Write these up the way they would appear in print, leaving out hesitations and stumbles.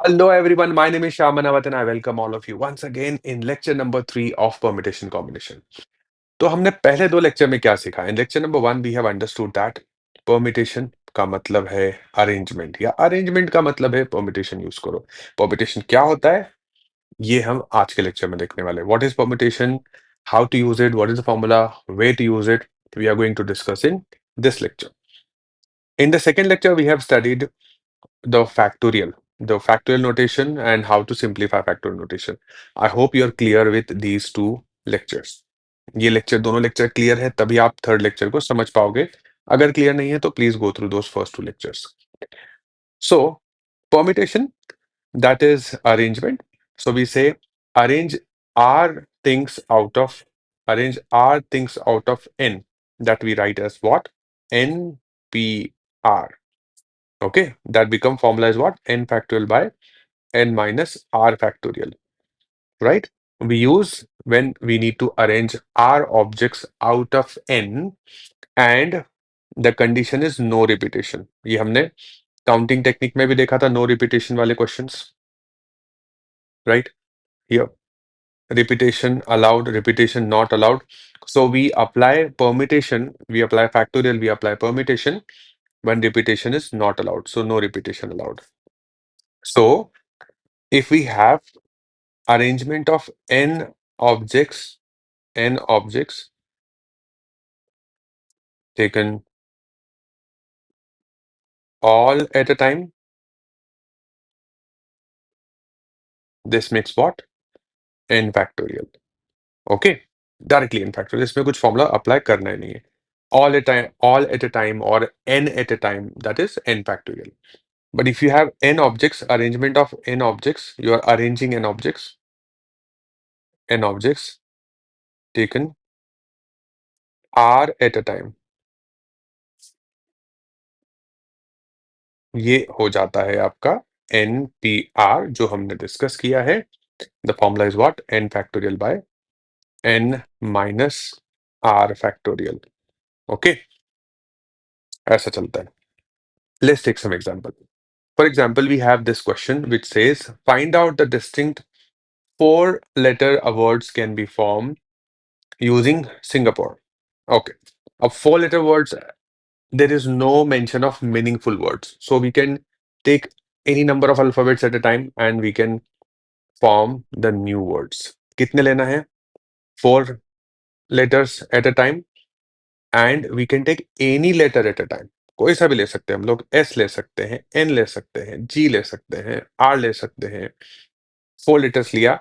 Hello everyone, my name is Shyam Manavat and I welcome all of you once again in lecture number 3 of Permutation Combination. तो हमने पहले दो lecture में क्या सीखा? In lecture number 1 we have understood that permutation का मतलब है अरेंजमेंट या अरेंजमेंट का मतलब है परम्यूटेशन यूज करो। परम्यूटेशन क्या होता है? ये हम आज के लेक्चर में देखने वाले हैं। What is permutation? How to use it? What is the formula? Way to use it? We are going to discuss in this lecture. In the second lecture, we have studied the factorial notation and how to simplify factorial notation. I hope you're clear with these two lectures. ये lecture दोनों lecture clear है तभी आप third lecture को समझ पाओगे. अगर clear नहीं है तो please go through those first to lectures. So permutation, that is arrangement. So we say arrange r things out of arrange r things out of n, that we write as what? NPR. Okay, that become formula is what? N factorial by n minus r factorial, right? We use when we need to arrange r objects out of n and the condition is no repetition. ये हमने counting technique में भी देखा था, no repetition वाले questions, right? Here repetition allowed, repetition not allowed. So we apply permutation, we apply factorial, we apply permutation when repetition is not allowed. So no repetition allowed. So if we have arrangement of n objects taken all at a time, this makes what? N factorial. Okay, directly n factorial. इसमें कुछ formula apply करना ही नहीं है. All at a time or n at a time, that is n factorial. But if you have n objects, arrangement of n objects, you are arranging n objects taken r at a time. ये हो जाता है आपका NPR जो हमने discuss किया है. The formula is what? n factorial by n minus r factorial. Okay, ऐसा चलता है. Let's take some example. For example we have this question which says find out the distinct four letter words can be form using Singapore. Okay, अब four letter words, there is no mention of meaningful words. So we can take any number of alphabets at a time and we can form the new words. कितने लेना है? 4 letters at a time and we can take any letter at a time. कोई सा भी ले सकते हैं हम लोग. S ले सकते हैं, N ले सकते हैं, G ले सकते हैं, R ले सकते हैं. 4 letters लिया.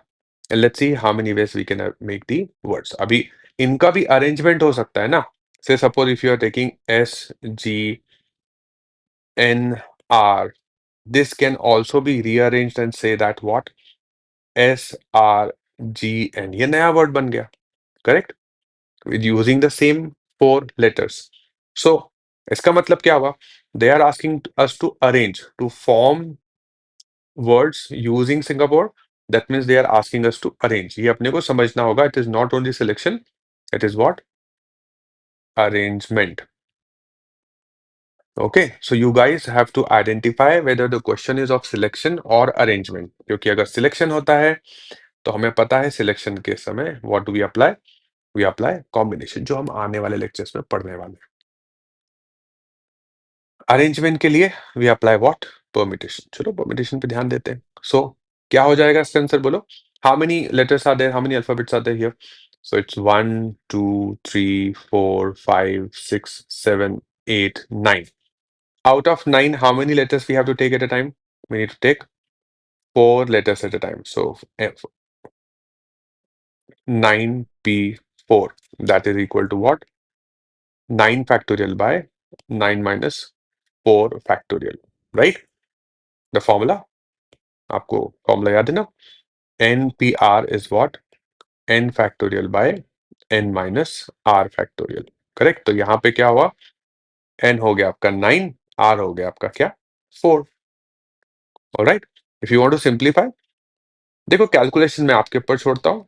And let's see how many ways we can make the words. अभी इनका भी arrangement हो सकता है ना. Say suppose if you are taking S, G, N, R, this can also be rearranged and say that what? S, R, G, N. ये नया word बन गया. Correct? With using the same 4 letters. So, इसका मतलब क्या हुआ? They are asking us to arrange, to form words using Singapore. That means they are asking us to arrange. ये अपने को समझना होगा. It is not only selection. It is what? Arrangement. Okay, so you guys have to identify whether the question is of selection or arrangement. क्योंकि अगर selection होता है तो हमें पता है selection के समय what do we apply? We apply combination, जो हम आने वाले lectures में पढ़ने वाले हैं. Arrangement के लिए we apply what? Permutation. चलो permutation पे ध्यान देते हैं. So क्या हो जाएगा इसका आंसर बोलो? How many letters are there? How many alphabets are there here? So it's 1, 2, 3, 4, 5, 6, 7, 8, 9. Out of 9, how many letters we have to take at a time? We need to take 4 letters at a time. So 9p4. That is equal to what? 9 factorial by 9 minus 4 factorial. Right? The formula? आपको formula याद है ना? NPR is what? N factorial by N minus R factorial. Correct? तो यहाँ पे क्या हुआ? N हो गया आपका 9, R हो गया आपका क्या? 4. Alright? If you want to simplify, देखो कैलकुलेशन मैं आपके ऊपर छोड़ता हूँ.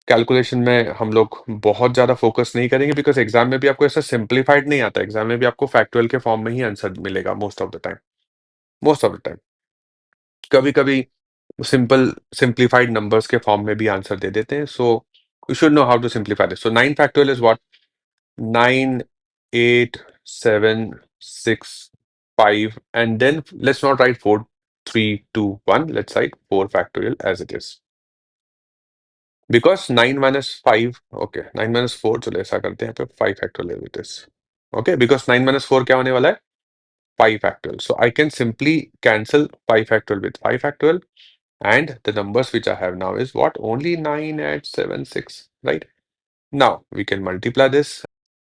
कैलकुलेशन में हम लोग बहुत ज्यादा फोकस नहीं करेंगे बिकॉज एग्जाम में भी आपको ऐसा सिंप्लीफाइड नहीं आता. एग्जाम में भी आपको फैक्टुअल के फॉर्म में ही आंसर मिलेगा मोस्ट ऑफ द टाइम. कभी कभी सिंप्लीफाइड नंबर्स के फॉर्म में भी आंसर दे देते हैं. So you should know how to simplify this. So 9 factorial is what? 9, 8, 7, 6, 5, and then let's not write 4, 3, 2, 1. Let's write 4 factorial as it is. Because 9 minus 5, okay, 9 minus 4, चलो ऐसा करते हैं, 5 factorial as it is. Okay, because 9 minus 4 क्या होने वाला है? 5 factorial. So I can simply cancel 5 factorial with 5 factorial, and the numbers which I have now is what? Only 9, 8, 7, 6, right? Now we can multiply this.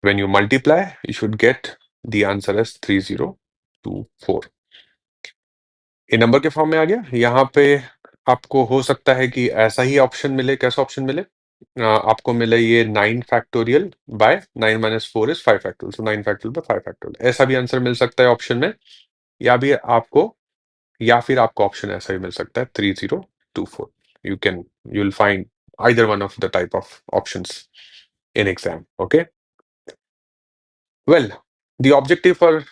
When you multiply, you should get the answer as 3024. ये number के form में आ गया. यहाँ पे आपको हो सकता है कि ऐसा ही ऑप्शन मिले. कैसा ऑप्शन मिले? आपको मिले ये 9 factorial by 9 minus 4 is 5 factorial. So 9 factorial by 5 factorial. ऐसा भी आंसर मिल सकता है ऑप्शन में, या फिर आपको ऑप्शन ऐसा ही मिल सकता है 3024. You will find either one of the type of options in exam. Okay. Well, the objective for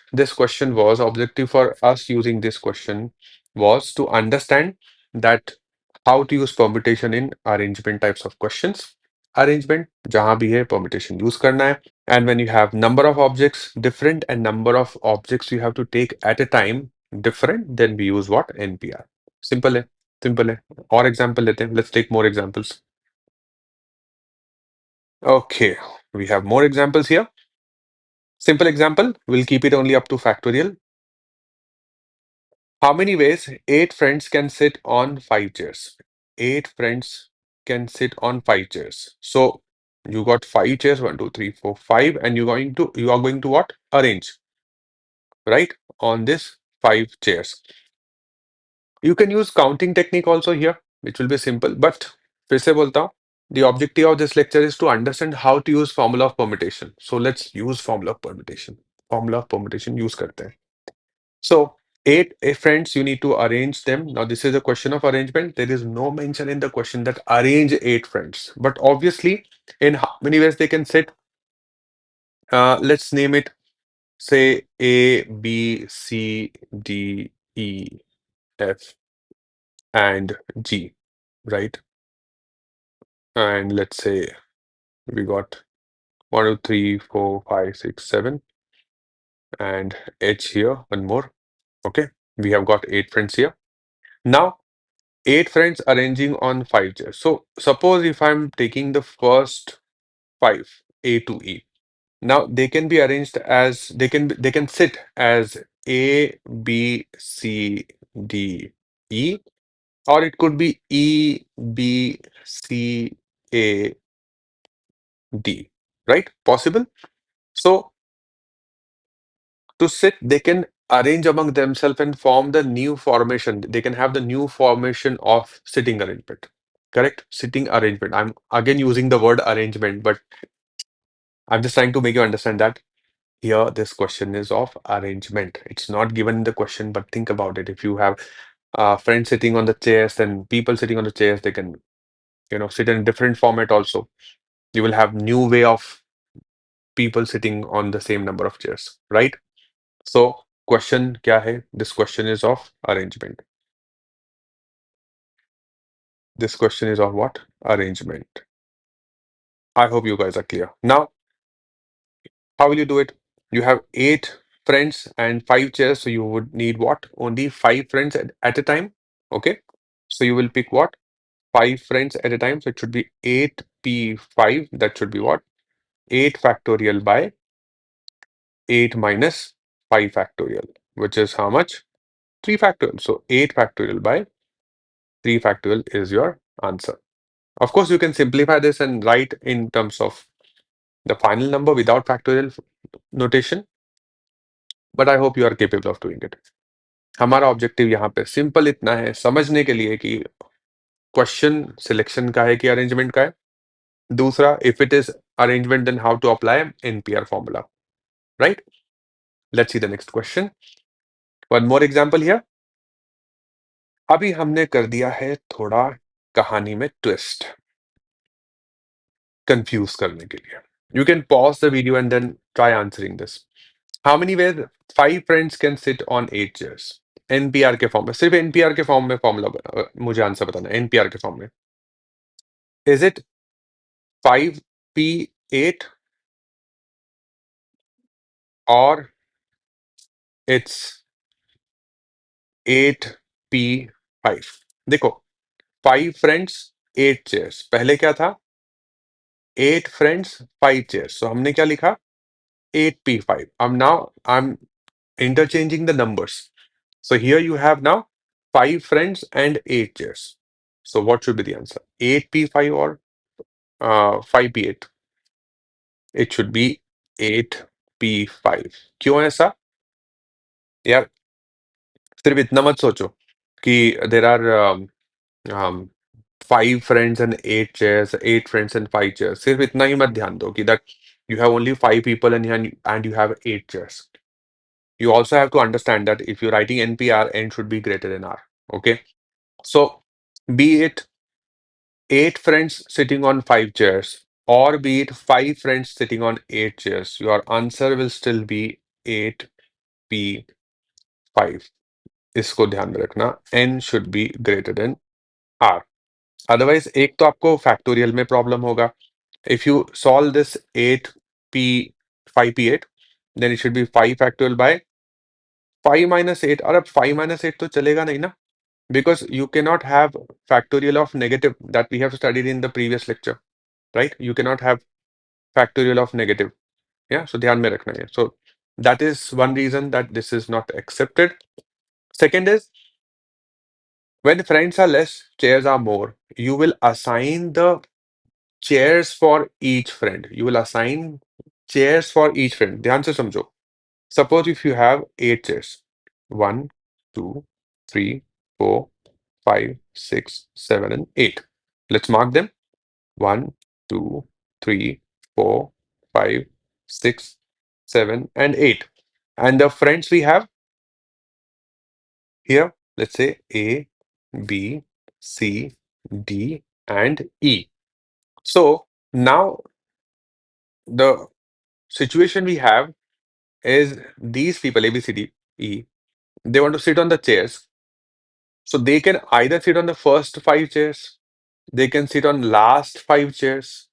us using this question was to understand that how to use permutation in arrangement types of questions. Arrangement, जहां भी है permutation use करना है. And when you have number of objects different and number of objects you have to take at a time different, then we use what? NPR. Simple है, simple है. और example लेते हैं. Let's take more examples. Okay, we have more examples here. Simple example, we'll keep it only up to factorial. How many ways 8 friends can sit on 5 chairs? 8 friends can sit on 5 chairs. So you got 5 chairs, 1, 2, 3, 4, 5, and you are going to what? Arrange, right? On this 5 chairs. You can use counting technique also here, which will be simple, but फिर से बोलता हूँ, the objective of this lecture is to understand how to use formula of permutation. So let's use formula of permutation. Formula of permutation use करते हैं. So 8 friends, you need to arrange them. Now this is a question of arrangement. There is no mention in the question that arrange 8 friends. But obviously, in how many ways they can sit? Let's name it, say A, B, C, D, E, F, and G, right? And let's say we got 1, 2, 3, 4, 5, 6, 7, and H here, one more. Okay, we have got 8 friends here. Now 8 friends arranging on 5 chairs. So suppose if I'm taking the first 5, A to E. Now they can be arranged as they can sit as A, B, C, D, E, or it could be E, B, C, A, D, right? Possible. So to sit, they can arrange among themselves and form the new formation. They can have the new formation of sitting arrangement. Correct? Sitting arrangement. I'm again using the word arrangement, but I'm just trying to make you understand that here this question is of arrangement. It's not given in the question, but think about it. If you have friends sitting on the chairs, then people sitting on the chairs, they can, sit in a different format also. You will have new way of people sitting on the same number of chairs, right? So question क्या है? This question is of arrangement. This question is of what? Arrangement. I hope you guys are clear. Now, how will you do it? You have 8 friends and 5 chairs, so you would need what? Only 5 friends at a time. Okay. So you will pick what? 5 friends at a time. So it should be 8p5. That should be what? 8 factorial by 8 minus 5 factorial, which is how much? 3 factorial. So 8 factorial by 3 factorial is your answer. Of course, you can simplify this and write in terms of the final number without factorial notation, but I hope you are capable of doing it. हमारा objective यहाँ पे simple इतना है समझने के लिए कि question selection का है कि अरेंजमेंट का है. दूसरा, if it is arrangement then how to apply NPR formula, right? Let's see the next question. One more example here. अभी हमने कर दिया है थोड़ा कहानी में ट्विस्ट, कंफ्यूज करने के लिए. You can pause the video and then try answering this. How many ways 5 friends can sit on 8 chairs? NPR के फॉर्म में, सिर्फ एनपीआर के फॉर्म में फॉर्मूला मुझे आंसर बताना है, एनपीआर के फॉर्म में। इज इट 5p8 और इट्स 8p5? देखो, 5 फ्रेंड्स 8 चेयर्स, पहले क्या था? 8 फ्रेंड्स 5 चेयर्स, तो हमने क्या लिखा? 8p5. now I'm interchanging the numbers. So here you have now 5 friends and 8 chairs. So what should be the answer? 8p5 or 5p8? It should be 8p5. क्यों ऐसा? यार सिर्फ इतना मत सोचो कि there are 5 friends and 8 chairs, 8 friends and 5 chairs. सिर्फ इतना ही मत ध्यान दो कि that you have only 5 people and you have 8 chairs. You also have to understand that if you're writing NPR, N should be greater than R. Okay. So be it 8 friends sitting on 5 chairs, or be it 5 friends sitting on 8 chairs, your answer will still be 8p5. इसको ध्यान में रखना, N should be greater than R. Otherwise, एक तो आपको factorial में problem होगा. If you solve this 5p8, then it should be 5 factorial by 5 minus 8. और अब 5 minus 8 तो चलेगा नहीं ना, because you cannot have factorial of negative that we have studied in the previous lecture, right? You cannot have factorial of negative. Yeah, so ध्यान में रखना है. So that is one reason that this is not accepted. Second is, when friends are less, chairs are more. You will assign the chairs for each friend. You will assign chairs for each friend. ध्यान से समझो. Suppose if you have 8 chairs, 1, 2, 3, 4, 5, 6, 7, and 8. Let's mark them. 1, 2, 3, 4, 5, 6, 7, and 8. And the friends we have here, let's say A, B, C, D, and E. So now the situation we have is these people, A, B, C, D, E, they want to sit on the chairs. So they can either sit on the first 5 chairs, they can sit on last 5 chairs,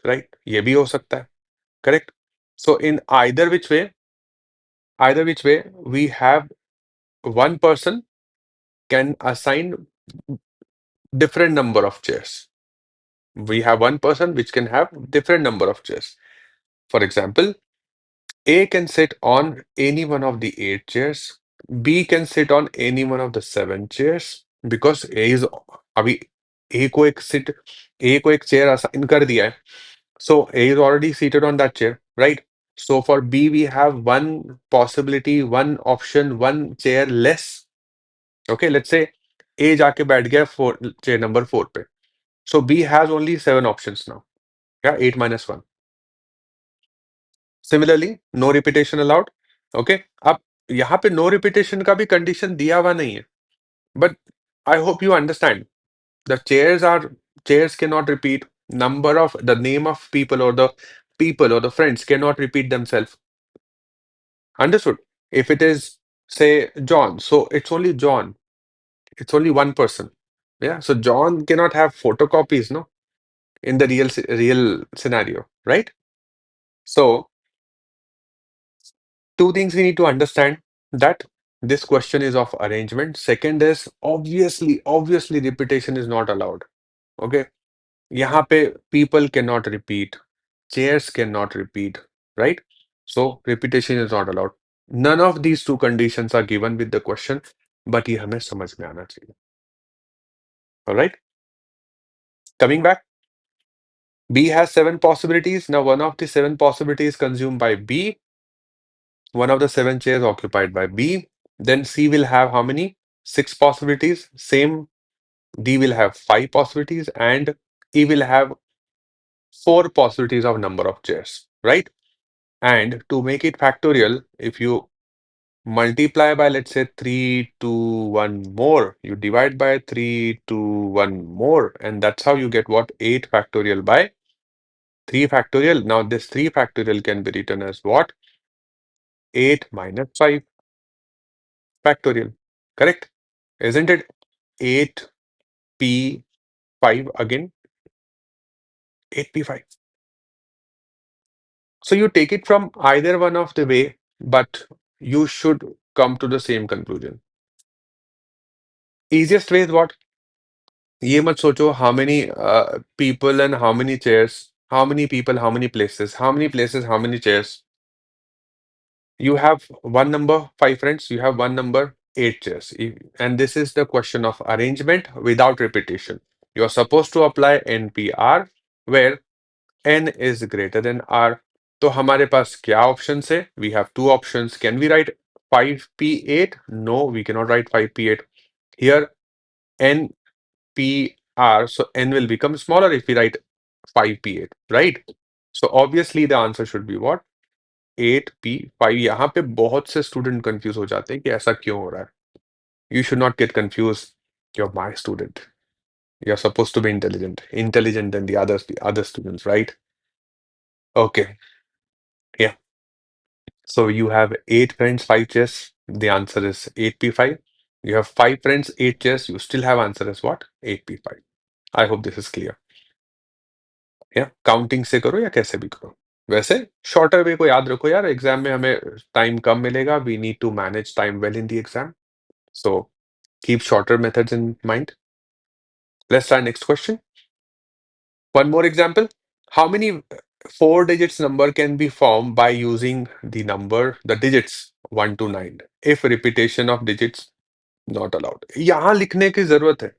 right? ये भी हो सकता है, correct? So in either which way, we have one person can assign different number of chairs. We have one person which can have different number of chairs. For example, A can sit on any one of the 8 chairs. B can sit on any one of the 7 chairs because A is अभी A को एक chair assign कर दिया है. So A is already seated on that chair, right? So for B, we have one possibility, one option, one chair less. Okay, let's say A जाके बैठ गया chair number 4 पे. So B has only 7 options now. Yeah, 8 minus 1. Similarly, no repetition allowed. Okay, अब यहाँ पे no repetition का भी condition दिया हुआ नहीं है. But I hope you understand. The chairs cannot repeat. The name of people or the friends cannot repeat themselves. Understood? If it is, say, John, so it's only John. It's only one person. Yeah. So John cannot have photocopies, no, in the real scenario, right? So two things we need to understand, that this question is of arrangement. Second is obviously repetition is not allowed. Okay. यहाँ पे people cannot repeat, chairs cannot repeat, right? So repetition is not allowed. None of these two conditions are given with the question, but ये हमें समझ में आना चाहिए. All right. Coming back, B has 7 possibilities. Now one of the 7 possibilities consumed by B, one of the 7 chairs occupied by B. Then C will have how many? 6 possibilities. Same, D will have 5 possibilities, and E will have 4 possibilities of number of chairs, right? And to make it factorial, if you multiply by, let's say, 3 to 1 more, you divide by 3 to 1 more, and that's how you get what? 8 factorial by 3 factorial. Now this 3 factorial can be written as what? 8 minus 5. factorial. Correct? Isn't it 8p5 again? 8p5. So you take it from either one of the way, but you should come to the same conclusion. Easiest way is what? ये मत सोचो how many people and how many chairs, how many people, how many places, how many places, how many chairs. You have one number, 5 friends, you have one number, 8 chairs. And this is the question of arrangement without repetition. You are supposed to apply NPR where N is greater than R. तो हमारे पास क्या options है? We have two options. Can we write 5p8? No, we cannot write 5p8. Here, NPR, so N will become smaller if we write 5p8, right? So obviously the answer should be what? 8p5. यहाँ पे बहुत से student confuse हो जाते हैं कि ऐसा क्यों हो रहा है. You should not get confused. You're my student. You're supposed to be intelligent than the other students, right? Okay. Yeah. So you have 8 friends, 5 chairs. The answer is 8p5. You have 5 friends, 8 chairs. You still have answer as what? 8p5. I hope this is clear. Yeah. Counting से करो या कैसे भी करो. वैसे shorter वे को याद रखो यार. एग्जाम में हमें टाइम कम मिलेगा. We need to manage time well in the exam. So keep shorter methods in mind. Let's try next question. One more example. How many 4 digits number can be formed by using the digits 1 to 9 if repetition of digits not allowed? यहाँ लिखने की जरूरत है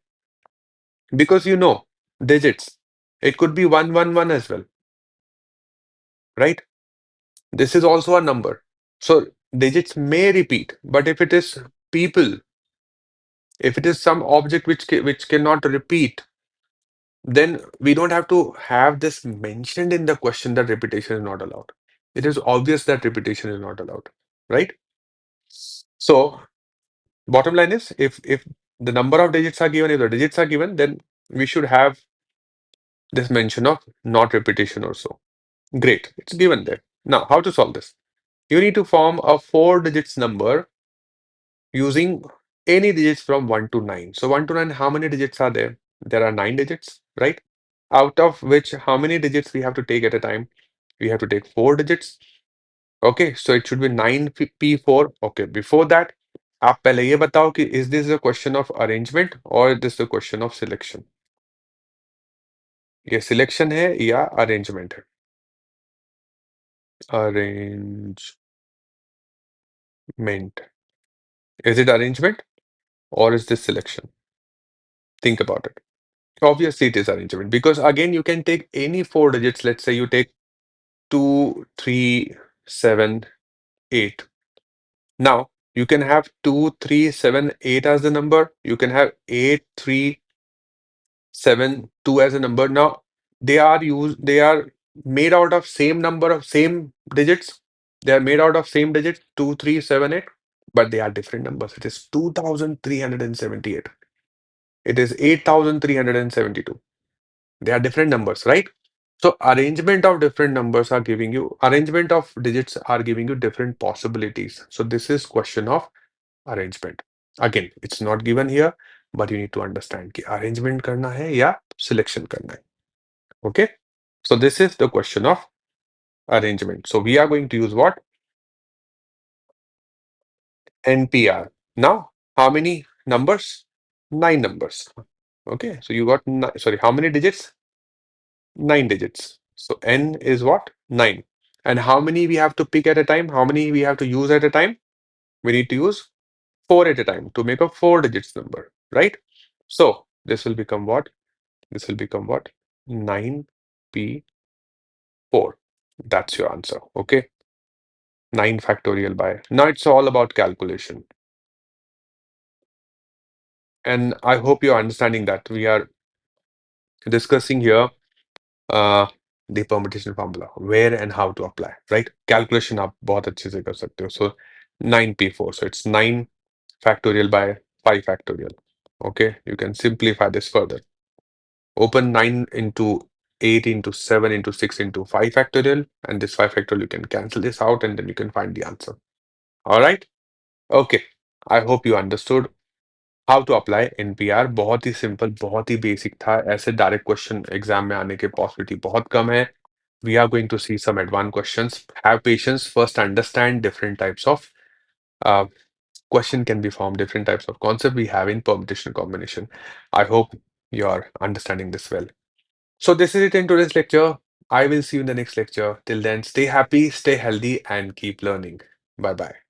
because you know digits. It could be 111 as well, right? This is also a number. So digits may repeat, but if it is people, if it is some object which cannot repeat, then we don't have to have this mentioned in the question that repetition is not allowed. It is obvious that repetition is not allowed, right? So bottom line is if the number of digits are given, if the digits are given, then we should have this mention of not repetition also. Great, it's given there. Now, how to solve this? You need to form a 4 digits number using any digits from 1 to 9. So 1 to 9, how many digits are there? There are 9 digits, right? Out of which, how many digits we have to take at a time? We have to take 4 digits. Okay, so it should be 9p4. Okay, before that, आप पहले ये बताओ कि is this a question of arrangement or is this a question of selection? ये selection है या arrangement है? Arrangement. Is it arrangement or is this selection? Think about it. Obviously, it is arrangement because again, you can take any 4 digits. Let's say you take 2, 3, 7, 8. Now, you can have 2, 3, 7, 8 as the number. You can have 8, 3, 7, 2 as a number. Now, they are made out of same number of same digits. They are made out of same digits, 2, 3, 7, 8, but they are different numbers. It is 2,378. It is 8,372. They are different numbers, right? So arrangement of digits are giving you different possibilities. So this is question of arrangement. Again, it's not given here, but you need to understand कि arrangement करना है या selection करना है. Okay? So this is the question of arrangement. So we are going to use what? NPR. Now, how many numbers? 9 numbers. Okay, so you got sorry, how many digits? 9 digits. So N is what? 9. And how many we have to pick at a time? How many we have to use at a time? We need to use 4 at a time to make a 4 digits number, right? So this will become what? This will become what? 9p4. That's your answer. Okay. 9 factorial by. Now it's all about calculation. And I hope you're understanding that we are discussing here the permutation formula, where and how to apply, right? Calculation आप बहुत अच्छे से कर सकते हो. So 9p4. So it's 9 factorial by 5 factorial. Okay, you can simplify this further. Open 9 into 8 into 7 into 6 into 5 factorial, and this 5 factorial you can cancel this out and then you can find the answer. All right. Okay. I hope you understood how to apply NPR. बहुत ही simple, बहुत ही basic था। ऐसे direct question exam में आने की possibility बहुत कम है। We are going to see some advance questions. Have patience, first understand different types of question can be formed, different types of concept we have in permutation combination. I hope you are understanding this well. So this is it in today's lecture. I will see you in the next lecture. Till then, stay happy, stay healthy, and keep learning. Bye bye.